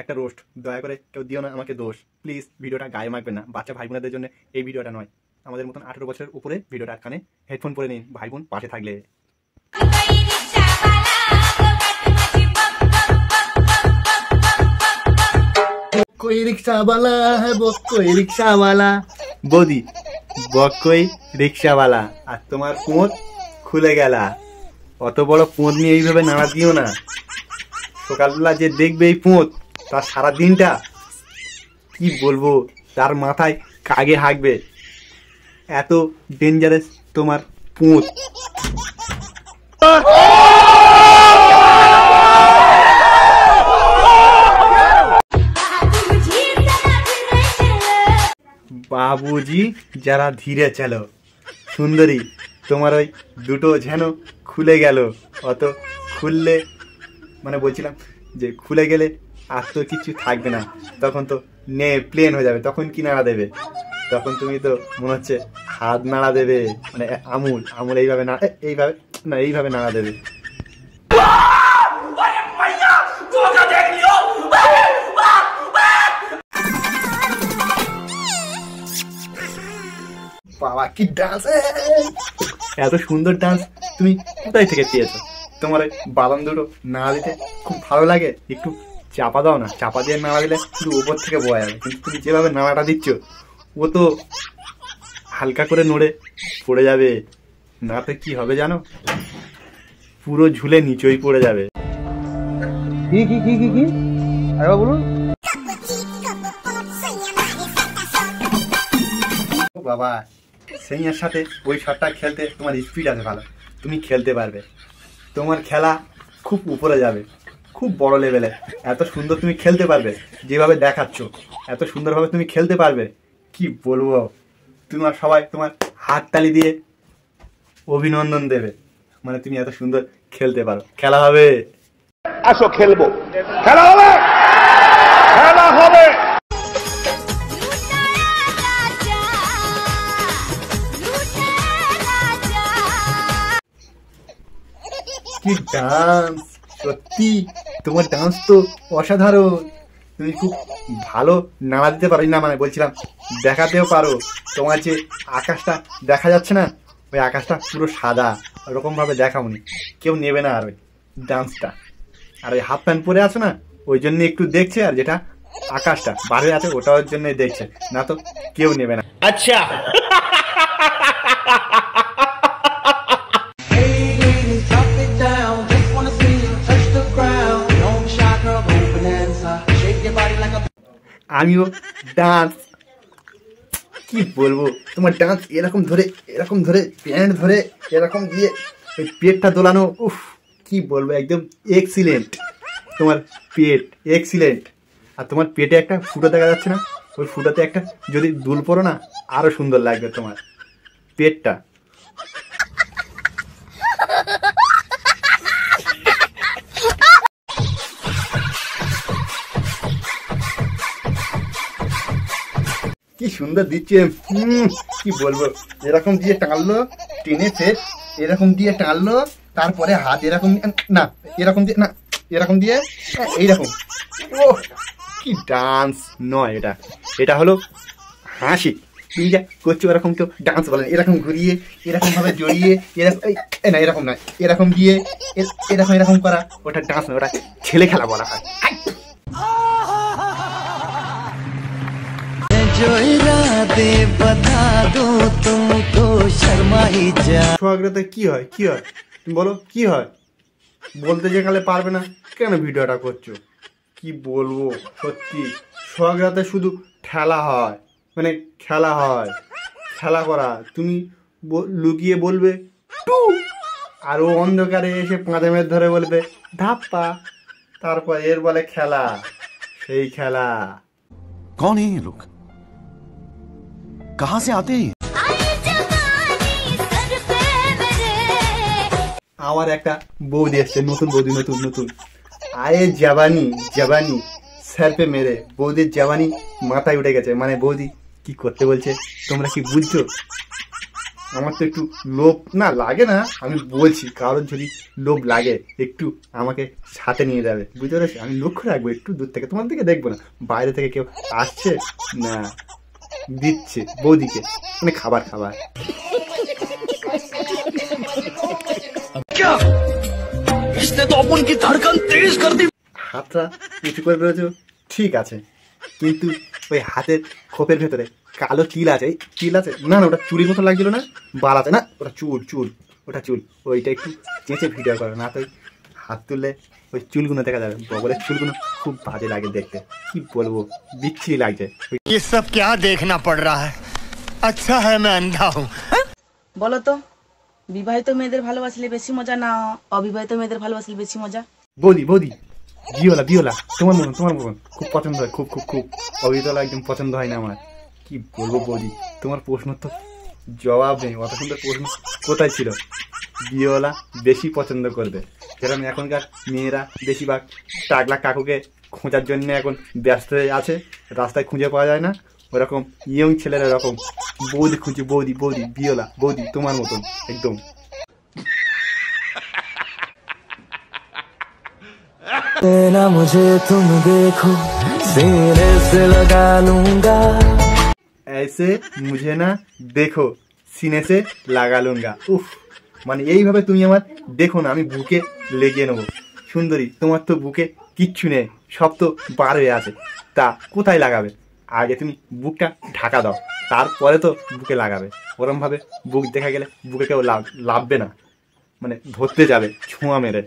একটা রোস্ট দয়া করে কেউ দিও না আমাকে দোষ প্লিজ। ভিডিওটা গায়ে মাখবেন না, বাচ্চা ভাই বোনদের জন্য এই ভিডিওটা নয়। আমাদের মতন 18 বছরের উপরে ভিডিওটা কানে হেডফোন পরে নিন ভাই বোন পাশে থাকলে। कोई रिक्शा वाला है वो कोई रिक्शा वाला বৌদি বকই রিক্সাওয়ালা আর তোমার পোঁত খুলে গেলা। অত বড় পোঁত নিয়ে এইভাবে নাড়া দিও না। সকালবেলা যে দেখবে এই পোঁত তার সারা দিনটা কি বলবো, তার মাথায় কাগে হাঁকবে। এত ডেঞ্জারাস তোমার পোঁত। বাবুজি যারা ধীরে চলো। সুন্দরী তোমার ওই দুটো যেন খুলে গেল। অত খুললে মানে বলছিলাম যে খুলে গেলে আর তো কিছু থাকবে না, তখন তো প্লেন হয়ে যাবে। তখন কি নাড়া দেবে? তখন তুমি তো মনে হচ্ছে হাত নাড়া দেবে, মানে আমুল এইভাবে না, এইভাবে নাড়া দেবে। বাবা কি ডান্স! এত সুন্দর ডান্স তুমি কোথায় থেকে পেয়েছো? তোমার ওই বাদাম দুটো নাড়া দিতে খুব ভালো লাগে। একটু চাপা দাও না, চাপা দিয়ে নাড়া দিলে শুধু উপর থেকে বয়া যাবে। কিন্তু তুমি যেভাবে নাড়াটা দিচ্ছ ও তো হালকা করে নড়ে পড়ে যাবে। নাতে কি হবে জানো? পুরো ঝুলে নিচেই পড়ে যাবে। কি কি কি কি কি আরে বলুন বাবা। সেইয়ার সাথে ওই শটটা খেলতে তোমার স্পিড আছে ভালো, তুমি খেলতে পারবে। তোমার খেলা খুব উপরে যাবে, খুব বড় লেভেলে। এত সুন্দর তুমি খেলতে পারবে, যেভাবে দেখাচ্ছ এত সুন্দরভাবে তুমি খেলতে পারবে। কি বলবো, তোমার সবাই তোমার হাততালি দিয়ে অভিনন্দন দেবে। মানে তুমি এত সুন্দর খেলতে পারো। খেলা হবে, আসো খেলবো, খেলা হবে, খেলা হবে। কি ডান্স! সত্যি তোমার ডান্স তো অসাধারণ। তুমি খুব ভালো নাড়া দিতে পারো না, মানে বলছিলাম দেখাতেও পারো। তোমার যে আকাশটা দেখা যাচ্ছে না, ওই আকাশটা পুরো সাদা, ওরকম ভাবে দেখাওনি। কেউ নেবে না আর ওই ডান্সটা। আর ওই হাফ প্যান্ট পরে আছো না, ওই জন্য একটু দেখছে। আর যেটা আকাশটা বাইরে আছে ওটার জন্যই দেখছে, না তো কেউ নেবে না। আচ্ছা আমিও ডান্স কি বলবো, তোমার ডান্স এরকম ধরে প্যান্ট ধরে এরকম দিয়ে ওই পেটটা দোলানো, উফ কি বলবো, একদম এক্সিলেন্ট। তোমার পেট এক্সিলেন্ট। আর তোমার পেটে একটা ফুটো দেখা যাচ্ছে না, ওই ফুটোতে একটা যদি দুল পরো না আরো সুন্দর লাগবে তোমার পেটটা। কি সুন্দর দিচ্ছে, কি বলবো। এরকম দিয়ে টানলো, টেনে ফের এরকম দিয়ে টানলো, তারপরে হাত এরকম না, এরকম দিয়ে না, এরকম দিয়ে এইরকম। ও কি ডান্স নয় এটা, এটা হলো হাসি। তুমি যা করছো এরকম কেউ ডান্স বলে না। এরকম ঘুরিয়ে এরকম ভাবে জড়িয়ে এরকম না, এরকম না, এরকম দিয়ে এরকম করা ওটা ডান্স নয়, ওটা ছেলে খেলা বলা হয়। সোহাগরাতে কি হয় তুমি বলো, কি হয়? বলতে যেখানে পারবে না কেন ভিডিওটা করছো? কি বলবো সত্যি, সোহাগরাতে শুধু খেলা হয়, মানে খেলা হয়, খেলা করা। তুমি লুকিয়ে বলবে টু, আর ও অন্ধকারে এসে পাঁচে মেয়ে ধরে বলবে ধাপ্পা। তারপর এর বলে খেলা, সেই খেলা। कौन है ये लोग, कहां से आते हैं? আমার একটা বৌদি এসছে, নতুন বৌদি, নতুন আয়ে জাবানি স্যার পে মেরে। বৌদির জাবানি মাথায় উঠে গেছে। মানে বৌদি কি করতে বলছে তোমরা কি বুঝছো? আমার তো একটু লোভ না লাগে না, আমি বলছি কারণ যদি লোভ লাগে একটু আমাকে সাথে নিয়ে যাবে, বুঝতে পেরেছি? আমি লক্ষ্য রাখবো একটু দূর থেকে, তোমার দিকে দেখবো না, বাইরে থেকে কেউ আসছে না দিচ্ছে বৌদিকে, মানে খাবার খাবার। হাতটা উঁচু করে রয়েছে ঠিক আছে, কিন্তু ওই হাতের খোপের ভেতরে কালো তিল আছে, তিল আছে না? না ওটা চুরির মতো লাগছিল না? বাল আছে না? ওটা চুল, চুল ওটা চুল, ওইটা একটু চেঁচে ভিডিও করে না তো হাত তুললে ওই চুলগুলো দেখা যাবে, বগলের চুলগুলো খুব বাজে লাগে দেখতে, কি বলবো বিচ্ছিরি লাগছে। ये सब क्या देखना पड़ रहा है? अच्छा है मैं अंधा हूँ। বলো তো, বিবাহিত মেয়েদের ভালোবাসলে বেশি মজা না অবিবাহিত মেয়েদের ভালোবাসলে বেশি মজা? বৌদি বৌদি বিওলা বিওলা তোমার মতন, তোমার মতন খুব পছন্দ হয়, খুব খুব খুব। অবিতলা একদম পছন্দ হয় না আমার, কি বলবো বৌদি, তোমার প্রশ্ন তো জবাব নেই, অত সুন্দর প্রশ্ন কোথায় ছিল? বিওলা বেশি পছন্দ করবে, যেরকম এখনকার মেয়েরা বেশিরভাগ টাকলা কাকুকে খোঁজার জন্য এখন ব্যস্ত হয়ে আছে, রাস্তায় খুঁজে পাওয়া যায় না, ওরকম ইয়ং ছেলেরা এরকম বৌদি খুঁজে, বৌদি বৌদি বিওলা বৌদি তোমার মতন একদম। ना मुझे तुम देखो सीने से लगा लूंगा, ऐसे मुझे ना देखो सीने से লাগা লুঙ্গা। উফ, মানে এইভাবে তুমি আমার দেখো না, আমি বুকে লেগে নেবো। সুন্দরী, তোমার তো বুকে কিচ্ছু নেই, সব তো বার হয়ে আছে, তা কোথায় লাগাবে? আগে তুমি বুকটা ঢাকা দাও, তারপরে তো বুকে লাগাবে। ওরমভাবে বুক দেখা গেলে বুকে কেউ লাভবে না, মানে ধরতে যাবে ছোঁয়া মেরে।